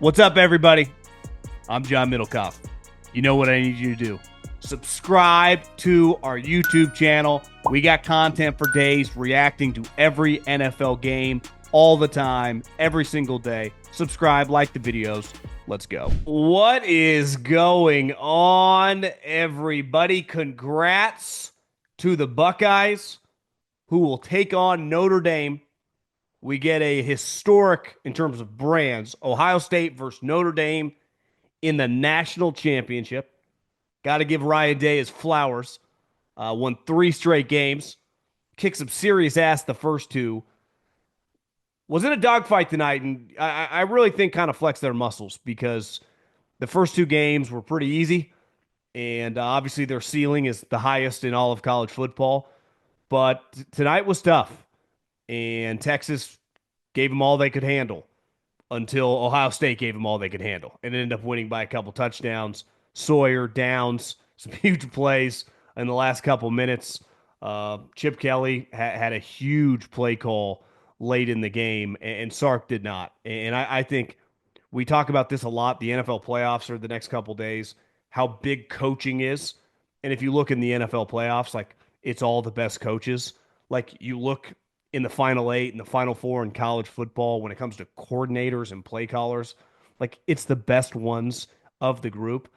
What's up, everybody? I'm John Middlekauff. You know what I need you to do. Subscribe to our YouTube channel. We got content for days reacting to every NFL game all the time, every single day. Subscribe, like the videos. Let's go. What is going on, everybody? Congrats to the Buckeyes, who will take on Notre Dame. We get a historic, in terms of brands, Ohio State versus Notre Dame in the national championship. Got to give Ryan Day his flowers. Won 3 straight games. Kicked some serious ass the first 2. Was in a dogfight tonight, and I really think kind of flexed their muscles because the first 2 games were pretty easy, and obviously their ceiling is the highest in all of college football. But tonight was tough, and Texas gave them all they could handle until Ohio State gave them all they could handle and ended up winning by a couple touchdowns. Sawyer, Downs, some huge plays in the last couple minutes. Chip Kelly had a huge play call late in the game, and Sark did not. And I think we talk about this a lot. The NFL playoffs are the next couple days, how big coaching is. And if you look in the NFL playoffs, like it's all the best coaches. Like you look in the Final 8 and the Final 4 in college football when it comes to coordinators and play callers, like it's the best ones of the group.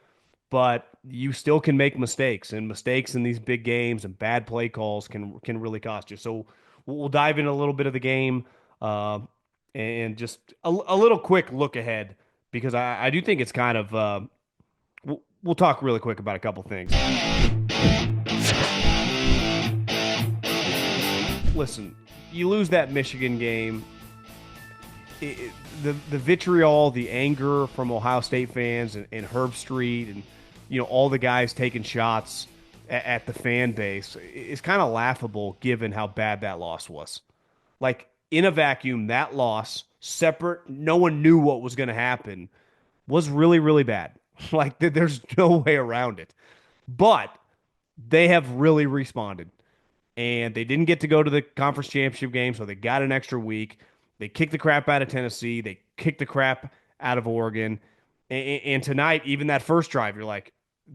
But you still can make mistakes, and mistakes in these big games and bad play calls can really cost you. So we'll dive in a little bit of the game and just a little quick look ahead because I do think it's kind of we'll talk really quick about a couple things. Listen, you lose that Michigan game. The vitriol, the anger from Ohio State fans and Herb Street and all the guys taking shots at the fan base is kind of laughable given how bad that loss was. Like in a vacuum, that loss, separate, no one knew what was going to happen, was really, really bad. Like there's no way around it. But they have really responded. And they didn't get to go to the conference championship game, so they got an extra week. They kicked the crap out of Tennessee. They kicked the crap out of Oregon. And tonight, even that first drive, you're like,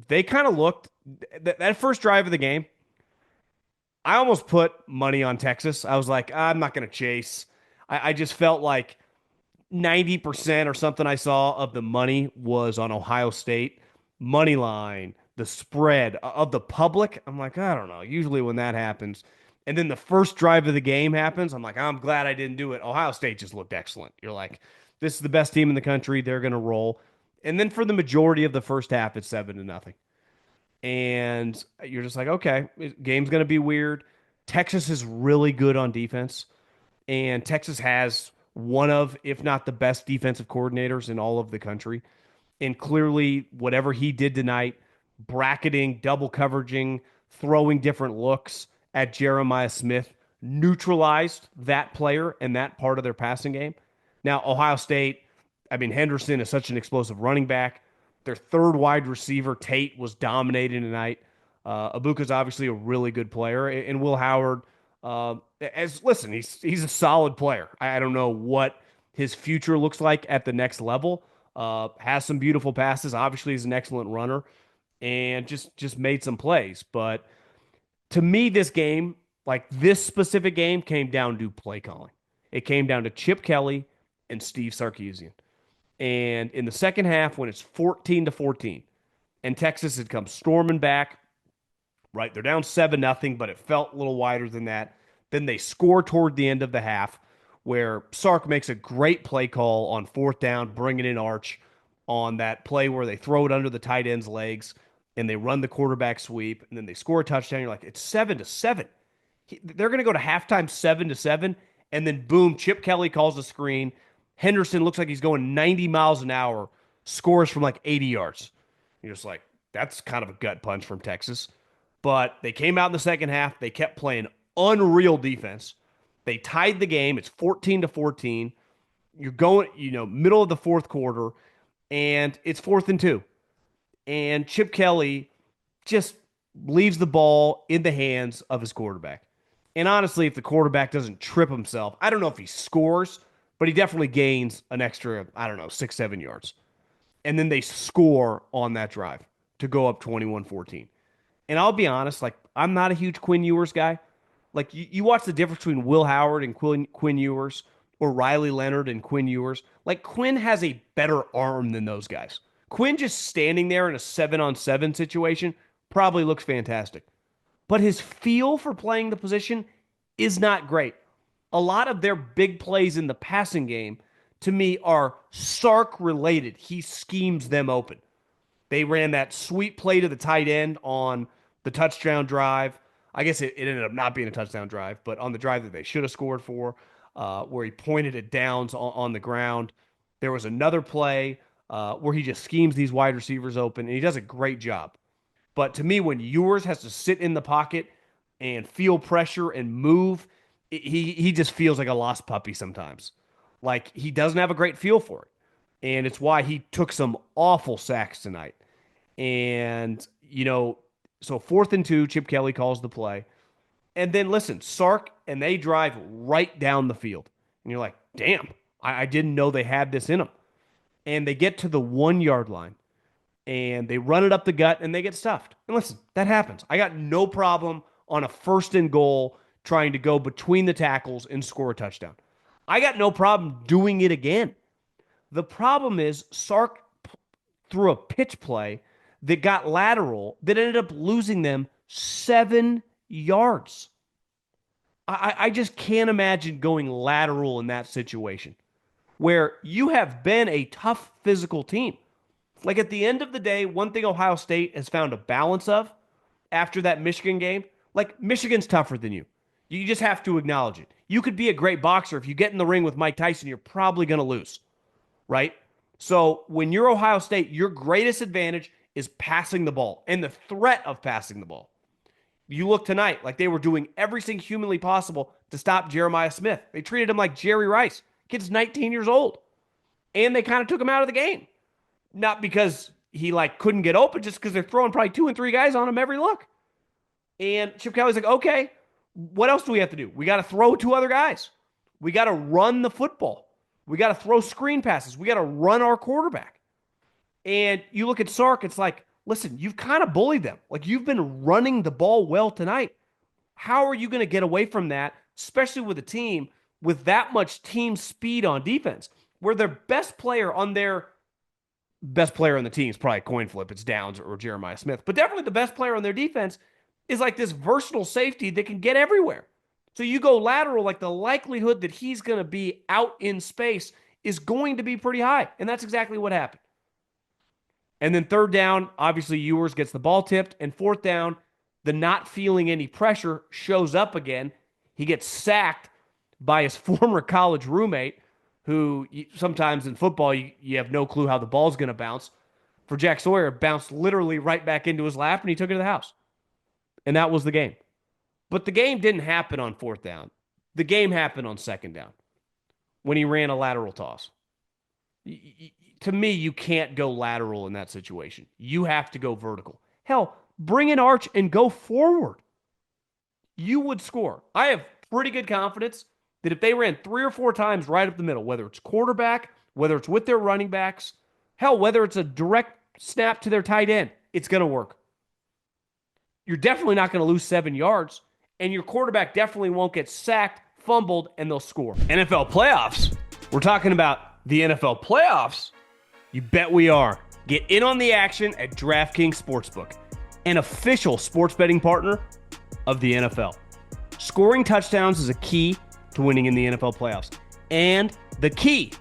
they kind of looked, that first drive of the game, I almost put money on Texas. I was like, I'm not going to chase. I just felt like 90% or something I saw of the money was on Ohio State. Money line, the spread of the public. I'm like, I don't know. Usually when that happens, and then the first drive of the game happens, I'm like, I'm glad I didn't do it. Ohio State just looked excellent. You're like, this is the best team in the country. They're going to roll. And then for the majority of the first half, it's 7-0. And you're just like, okay, game's going to be weird. Texas is really good on defense. And Texas has one of, if not the best defensive coordinators in all of the country. And clearly, whatever he did tonight, bracketing, double coveraging, throwing different looks at Jeremiah Smith, neutralized that player and that part of their passing game. Now, Ohio State, I mean, Henderson is such an explosive running back. Their third wide receiver, Tate, was dominating tonight. Abuka's obviously a really good player. And Will Howard, listen, he's a solid player. I don't know what his future looks like at the next level. Has some beautiful passes. Obviously, he's an excellent runner and just made some plays. But to me, this game, like this specific game, came down to play calling. It came down to Chip Kelly and Steve Sarkisian. And in the second half, when it's 14-14, and Texas had come storming back, right? They're down 7-0, but it felt a little wider than that. Then they score toward the end of the half, where Sark makes a great play call on fourth down, bringing in Arch on that play where they throw it under the tight end's legs and they run the quarterback sweep, and then they score a touchdown. You're like, it's 7-7. They're going to go to halftime 7-7, and then boom, Chip Kelly calls a screen. Henderson looks like he's going 90 miles an hour, scores from like 80 yards. You're just like, that's kind of a gut punch from Texas. But they came out in the second half. They kept playing unreal defense. They tied the game. It's 14-14. You're going, middle of the fourth quarter, and it's 4th and 2. And Chip Kelly just leaves the ball in the hands of his quarterback. And honestly, if the quarterback doesn't trip himself, I don't know if he scores, but he definitely gains an extra, I don't know, 6, 7 yards. And then they score on that drive to go up 21-14. And I'll be honest, like, I'm not a huge Quinn Ewers guy. Like, you watch the difference between Will Howard and Quinn Ewers, or Riley Leonard and Quinn Ewers. Like, Quinn has a better arm than those guys. Quinn just standing there in a 7-on-7 situation probably looks fantastic. But his feel for playing the position is not great. A lot of their big plays in the passing game, to me, are Sark related. He schemes them open. They ran that sweet play to the tight end on the touchdown drive. I guess it ended up not being a touchdown drive, but on the drive that they should have scored for, where he pointed it downs on the ground. There was another play where he just schemes these wide receivers open, and he does a great job. But to me, when Ewers has to sit in the pocket and feel pressure and move, he just feels like a lost puppy sometimes. Like, he doesn't have a great feel for it. And it's why he took some awful sacks tonight. And, so 4th and 2, Chip Kelly calls the play. And then, listen, Sark, and they drive right down the field. And you're like, damn, I didn't know they had this in them. And they get to the 1-yard line. And they run it up the gut, and they get stuffed. And listen, that happens. I got no problem on a 1st and goal trying to go between the tackles and score a touchdown. I got no problem doing it again. The problem is Sark threw a pitch play that got lateral that ended up losing them 7 yards. I just can't imagine going lateral in that situation where you have been a tough physical team. Like, at the end of the day, one thing Ohio State has found a balance of after that Michigan game, like, Michigan's tougher than you. You just have to acknowledge it. You could be a great boxer. If you get in the ring with Mike Tyson, you're probably going to lose, right? So when you're Ohio State, your greatest advantage is passing the ball and the threat of passing the ball. You look tonight like they were doing everything humanly possible to stop Jeremiah Smith. They treated him like Jerry Rice. Kid's 19 years old. And they kind of took him out of the game. Not because he couldn't get open, just because they're throwing probably 2 and 3 guys on him every look. And Chip Kelly's like, okay, what else do we have to do? We got to throw 2 other guys. We got to run the football. We got to throw screen passes. We got to run our quarterback. And you look at Sark, it's like, listen, you've kind of bullied them. Like, you've been running the ball well tonight. How are you going to get away from that, especially with a team with that much team speed on defense, where their best player on the team is probably a coin flip. It's Downs or Jeremiah Smith. But definitely the best player on their defense is like this versatile safety that can get everywhere. So you go lateral, like, the likelihood that he's going to be out in space is going to be pretty high. And that's exactly what happened. And then 3rd down, obviously Ewers gets the ball tipped. And 4th down, the not feeling any pressure shows up again. He gets sacked by his former college roommate, who sometimes in football, you have no clue how the ball's going to bounce. For Jack Sawyer, it bounced literally right back into his lap, and he took it to the house. And that was the game. But the game didn't happen on 4th down. The game happened on 2nd down when he ran a lateral toss. To me, you can't go lateral in that situation. You have to go vertical. Hell, bring an arch and go forward. You would score. I have pretty good confidence that if they ran 3 or 4 times right up the middle, whether it's quarterback, whether it's with their running backs, hell, whether it's a direct snap to their tight end, it's going to work. You're definitely not going to lose 7 yards, and your quarterback definitely won't get sacked, fumbled, and they'll score. NFL playoffs. We're talking about the NFL playoffs. You bet we are. Get in on the action at DraftKings Sportsbook, an official sports betting partner of the NFL. Scoring touchdowns is a key to winning in the NFL playoffs. And the key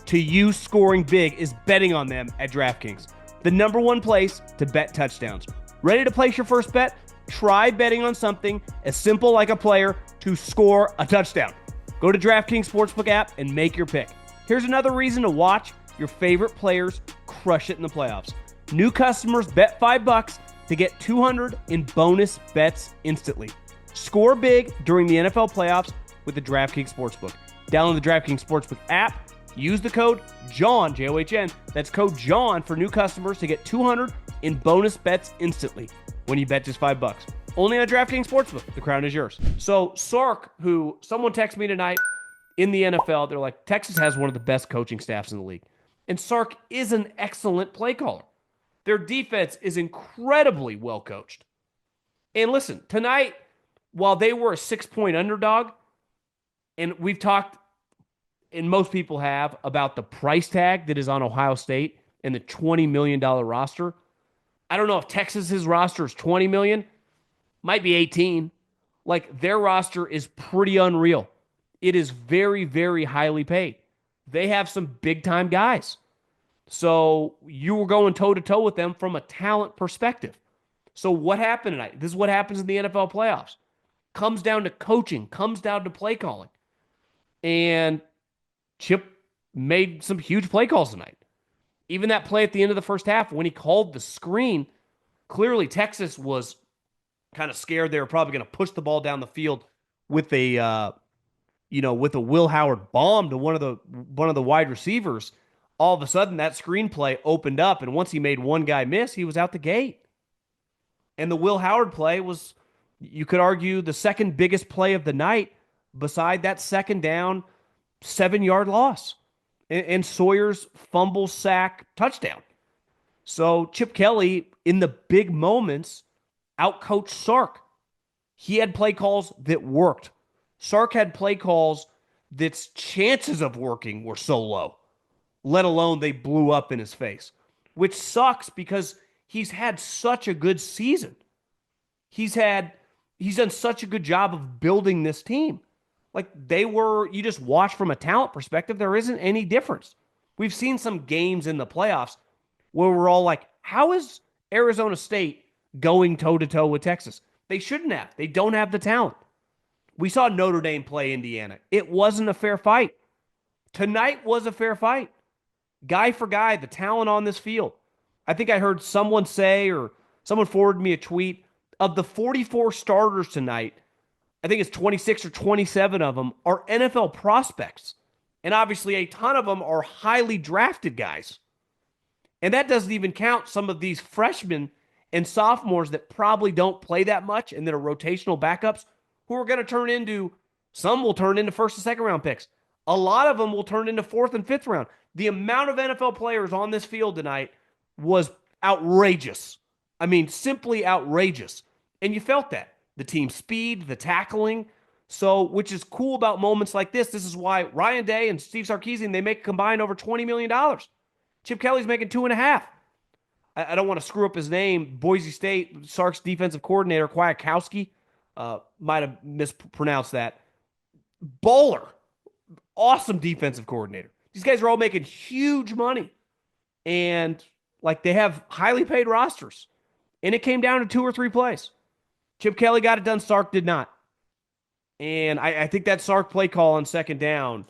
to you scoring big is betting on them at DraftKings, the #1 place to bet touchdowns. Ready to place your first bet? Try betting on something as simple like a player to score a touchdown. Go to DraftKings Sportsbook app and make your pick. Here's another reason to watch your favorite players crush it in the playoffs. New customers bet $5 to get $200 in bonus bets instantly. Score big during the NFL playoffs with the DraftKings Sportsbook. Download the DraftKings Sportsbook app. Use the code JOHN, J-O-H-N. That's code JOHN for new customers to get $200 in bonus bets instantly when you bet just $5. Only on DraftKings Sportsbook. The crown is yours. So Sark, who someone texted me tonight, in the NFL, they're like, Texas has one of the best coaching staffs in the league. And Sark is an excellent play caller. Their defense is incredibly well coached. And listen, tonight, while they were a 6-point underdog, and we've talked, and most people have, about the price tag that is on Ohio State and the $20 million roster. I don't know if Texas's roster is 20 million, might be 18. Like, their roster is pretty unreal. It is very, very highly paid. They have some big time guys. So you were going toe to toe with them from a talent perspective. So what happened tonight? This is what happens in the NFL playoffs. Comes down to coaching, comes down to play calling. And Chip made some huge play calls tonight. Even that play at the end of the first half when he called the screen, clearly Texas was kind of scared they were probably going to push the ball down the field with a with a Will Howard bomb to one of the wide receivers. All of a sudden that screenplay opened up, and once he made one guy miss, he was out the gate. And the Will Howard play was, you could argue, the second biggest play of the night beside that second down 7-yard loss and Sawyer's fumble sack touchdown. So Chip Kelly, in the big moments, outcoached Sark. He had play calls that worked. Sark had play calls that's chances of working were so low, let alone they blew up in his face, which sucks because he's had such a good season. He's done such a good job of building this team. Like, you just watch from a talent perspective, there isn't any difference. We've seen some games in the playoffs where we're all like, how is Arizona State going toe-to-toe with Texas? They shouldn't have. They don't have the talent. We saw Notre Dame play Indiana. It wasn't a fair fight. Tonight was a fair fight. Guy for guy, the talent on this field. I think I heard someone say, or someone forwarded me a tweet, of the 44 starters tonight, I think it's 26 or 27 of them are NFL prospects. And obviously a ton of them are highly drafted guys. And that doesn't even count some of these freshmen and sophomores that probably don't play that much and that are rotational backups who are going to turn into, some will turn into first and second round picks. A lot of them will turn into fourth and fifth round. The amount of NFL players on this field tonight was outrageous. I mean, simply outrageous. And you felt that. The team speed, the tackling. So, which is cool about moments like this. This is why Ryan Day and Steve Sarkisian, they make combined over $20 million. Chip Kelly's making $2.5 million. I don't want to screw up his name. Boise State, Sark's defensive coordinator, Kwiatkowski, might have mispronounced that. Bowler, awesome defensive coordinator. These guys are all making huge money. And like, they have highly paid rosters. And it came down to 2 or 3 plays. Chip Kelly got it done. Sark did not. And I think that Sark play call on second down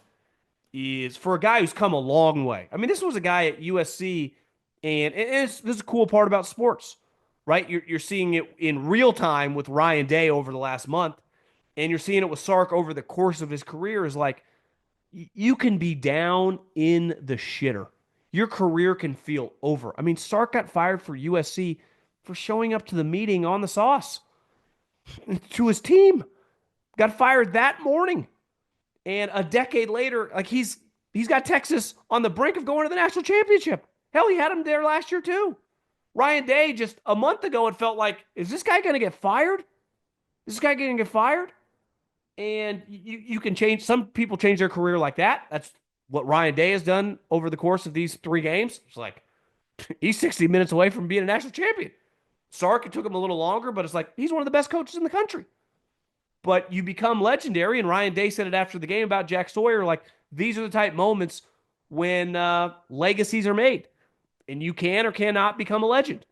is for a guy who's come a long way. I mean, this was a guy at USC, and this is a cool part about sports, right? You're seeing it in real time with Ryan Day over the last month, and you're seeing it with Sark over the course of his career. Is like, you can be down in the shitter. Your career can feel over. I mean, Sark got fired for USC for showing up to the meeting on the sauce to his team. Got fired that morning. And a decade later, like, he's got Texas on the brink of going to the national championship. Hell, he had him there last year too. Ryan Day, just a month ago, it felt like, is this guy going to get fired? Is this guy going to get fired? And you can change. Some people change their career like that. That's what Ryan Day has done over the course of these 3 games. It's like, he's 60 minutes away from being a national champion. Sark, it took him a little longer, but it's like, he's one of the best coaches in the country. But you become legendary, and Ryan Day said it after the game about Jack Sawyer, like, these are the type moments when legacies are made, and you can or cannot become a legend.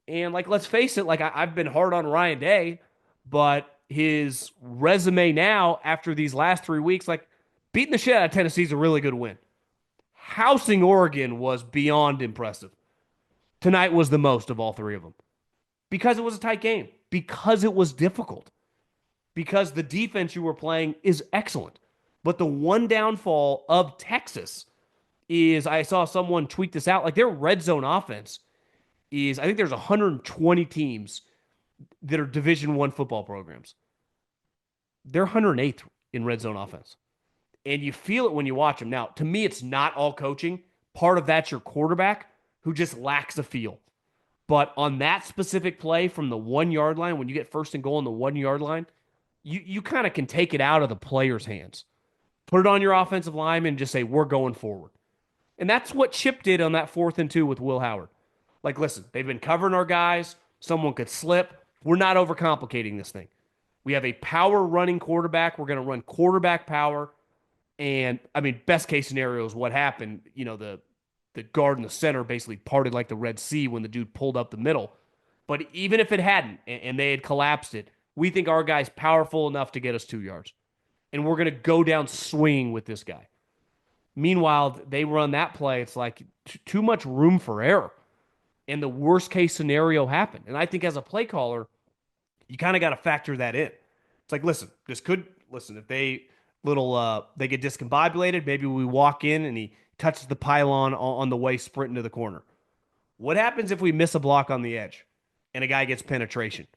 And, like, let's face it, like, I've been hard on Ryan Day, but his resume now, after these last 3 weeks, like, beating the shit out of Tennessee is a really good win. Housing Oregon was beyond impressive. Tonight was the most of all 3 of them. Because it was a tight game. Because it was difficult. Because the defense you were playing is excellent. But the one downfall of Texas is, I saw someone tweet this out, like, their red zone offense is, I think there's 120 teams that are Division I football programs. They're 108th in red zone offense. And you feel it when you watch them. Now, to me, it's not all coaching. Part of that's your quarterback who just lacks a feel. But on that specific play from the 1 yard line, when you get first and goal on the 1 yard line, you kind of can take it out of the player's hands. Put it on your offensive lineman and just say, we're going forward. And that's what Chip did on that 4th and 2 with Will Howard. Like, listen, they've been covering our guys. Someone could slip. We're not overcomplicating this thing. We have a power running quarterback. We're going to run quarterback power. And I mean, best case scenario is what happened. The guard in the center basically parted like the Red Sea when the dude pulled up the middle. But even if it hadn't and they had collapsed it, we think our guy's powerful enough to get us 2 yards. And we're going to go down swinging with this guy. Meanwhile, they run that play. It's like too much room for error. And the worst case scenario happened. And I think as a play caller, you kind of got to factor that in. It's like, listen, if they get discombobulated, maybe we walk in and he touches the pylon on the way sprinting to the corner. What happens if we miss a block on the edge and a guy gets penetration?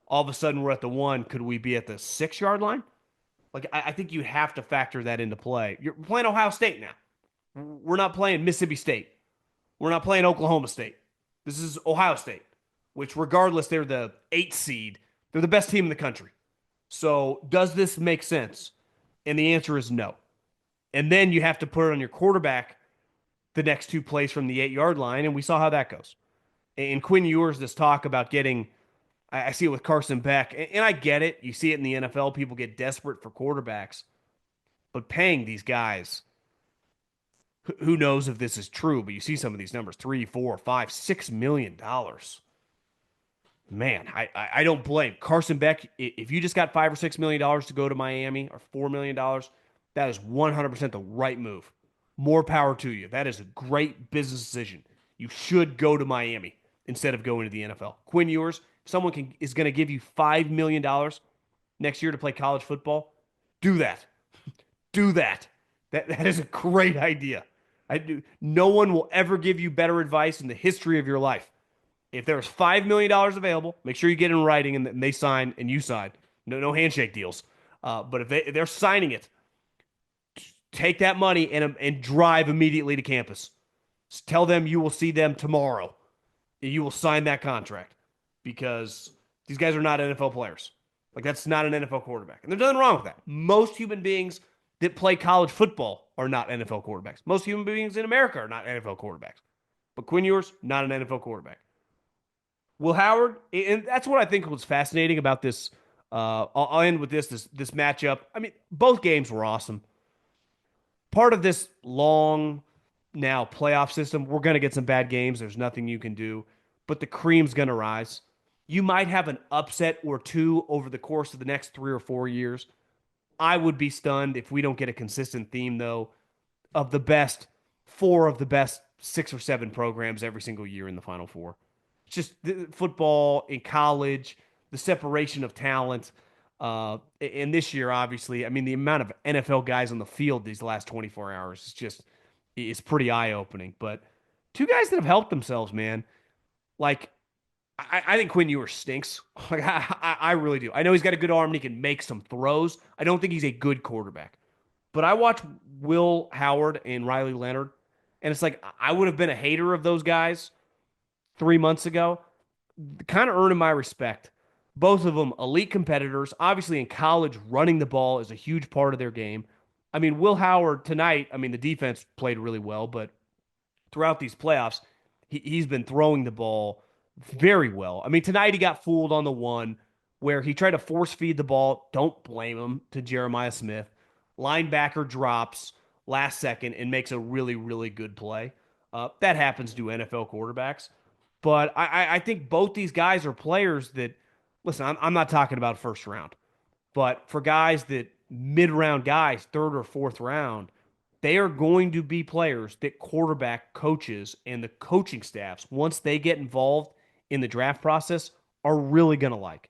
All of a sudden we're at the 1. Could we be at the 6 yard line? Like, I think you have to factor that into play. You're playing Ohio State now. We're not playing Mississippi State. We're not playing Oklahoma State. This is Ohio State, which regardless, they're the 8th seed. They're the best team in the country. So does this make sense? And the answer is no. And then you have to put it on your quarterback the next 2 plays from the 8 yard line, and we saw how that goes. And Quinn Ewers, this talk about getting, I see it with Carson Beck, and I get it. You see it in the NFL. People get desperate for quarterbacks. But paying these guys, who knows if this is true, but you see some of these numbers, 3, 4, 5, $6 million. Man, I don't blame Carson Beck. If you just got $5 or $6 million to go to Miami, or $4 million, that is 100% the right move. More power to you. That is a great business decision. You should go to Miami instead of going to the NFL. Quinn Ewers, if someone is going to give you $5 million next year to play college football, do that. Do that. That is a great idea. No one will ever give you better advice in the history of your life. If there's $5 million available, make sure you get in writing and they sign and you sign. No handshake deals. But if they're signing it, take that money and drive immediately to campus. Just tell them you will see them tomorrow. You will sign that contract because these guys are not NFL players. Like, that's not an NFL quarterback. And there's nothing wrong with that. Most human beings that play college football are not NFL quarterbacks. Most human beings in America are not NFL quarterbacks. But Quinn Ewers, not an NFL quarterback. Will Howard, and that's what I think was fascinating about this. I'll end with this matchup. I mean, both games were awesome. Part of this long now playoff system, we're going to get some bad games. There's nothing you can do, but the cream's going to rise. You might have an upset or 2 over the course of the next 3 or 4 years. I would be stunned if we don't get a consistent theme, though, of the best 4 of the best 6 or 7 programs every single year in the Final Four. It's just football in college, the separation of talent. And this year, obviously, I mean, the amount of NFL guys on the field these last 24 hours is pretty eye-opening. But 2 guys that have helped themselves, man. Like, I think Quinn Ewers stinks. Like, I really do. I know he's got a good arm and he can make some throws. I don't think he's a good quarterback. But I watch Will Howard and Riley Leonard, and it's like I would have been a hater of those guys 3 months ago. Kind of earning my respect. Both of them elite competitors. Obviously, in college, running the ball is a huge part of their game. I mean, Will Howard tonight, I mean, the defense played really well, but throughout these playoffs, he's been throwing the ball very well. I mean, tonight he got fooled on the 1 where he tried to force feed the ball. Don't blame him, to Jeremiah Smith. Linebacker drops last second and makes a really, really good play. That happens to NFL quarterbacks. But I think both these guys are players that, listen, I'm not talking about first round, but for guys that mid-round guys, 3rd or 4th round, they are going to be players that quarterback coaches and the coaching staffs, once they get involved in the draft process, are really going to like.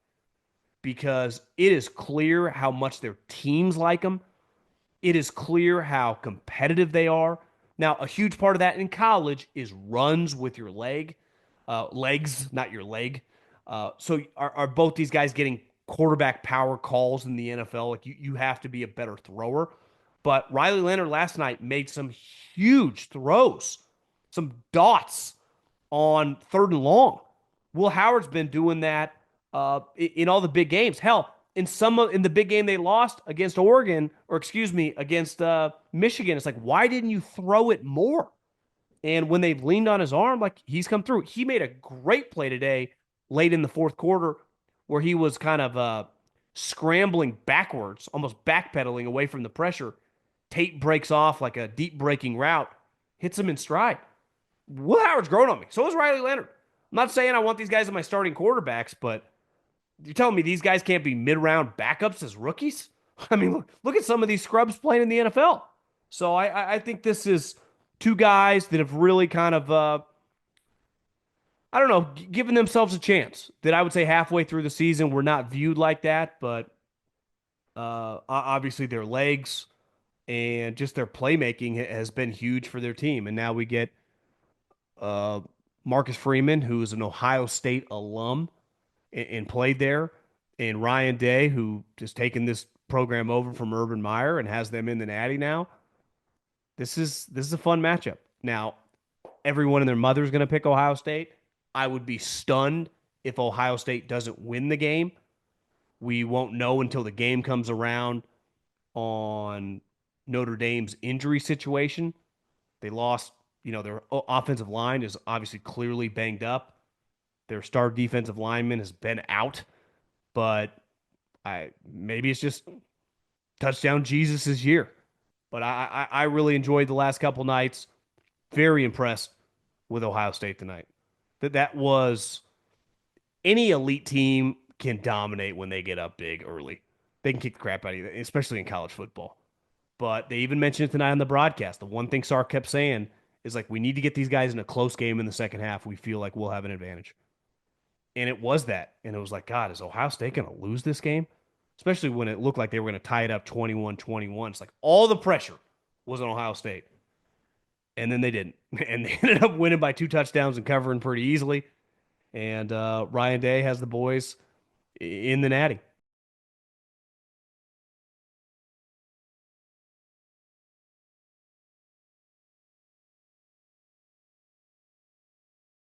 Because it is clear how much their teams like them. It is clear how competitive they are. Now, a huge part of that in college is runs with your legs, not your leg. So are both these guys getting quarterback power calls in the NFL? Like, you have to be a better thrower. But Riley Leonard last night made some huge throws, some dots on third and long. Will Howard's been doing that in all the big games. Hell, in the big game they lost against Oregon, or excuse me, against Michigan, it's like, why didn't you throw it more? And when they've leaned on his arm, like he's come through. He made a great play today, late in the fourth quarter, where he was kind of scrambling backwards, almost backpedaling away from the pressure. Tate breaks off like a deep breaking route, hits him in stride. Will Howard's grown on me. So is Riley Leonard. I'm not saying I want these guys as my starting quarterbacks, but you're telling me these guys can't be mid-round backups as rookies? I mean, look at some of these scrubs playing in the NFL. So I think this is two guys that have really kind of, I don't know, given themselves a chance. That I would say halfway through the season were not viewed like that, but obviously their legs and just their playmaking has been huge for their team. And now we get uh, Marcus Freeman, who is an Ohio State alum and played there, and Ryan Day, who just taken this program over from Urban Meyer and has them in the Natty now. This is a fun matchup. Now, everyone and their mother is going to pick Ohio State. I would be stunned if Ohio State doesn't win the game. We won't know until the game comes around on Notre Dame's injury situation. They lost, their offensive line is obviously clearly banged up. Their star defensive lineman has been out, but maybe it's just touchdown Jesus' year. But I really enjoyed the last couple nights. Very impressed with Ohio State tonight. That was any elite team can dominate when they get up big early. They can kick the crap out of you, especially in college football. But they even mentioned it tonight on the broadcast. The one thing Sark kept saying is like, we need to get these guys in a close game in the second half. We feel like we'll have an advantage. And it was that. And it was like, God, is Ohio State going to lose this game? Especially when it looked like they were going to tie it up 21-21. It's like all the pressure was on Ohio State. And then they didn't. And they ended up winning by 2 touchdowns and covering pretty easily. And Ryan Day has the boys in the Natty.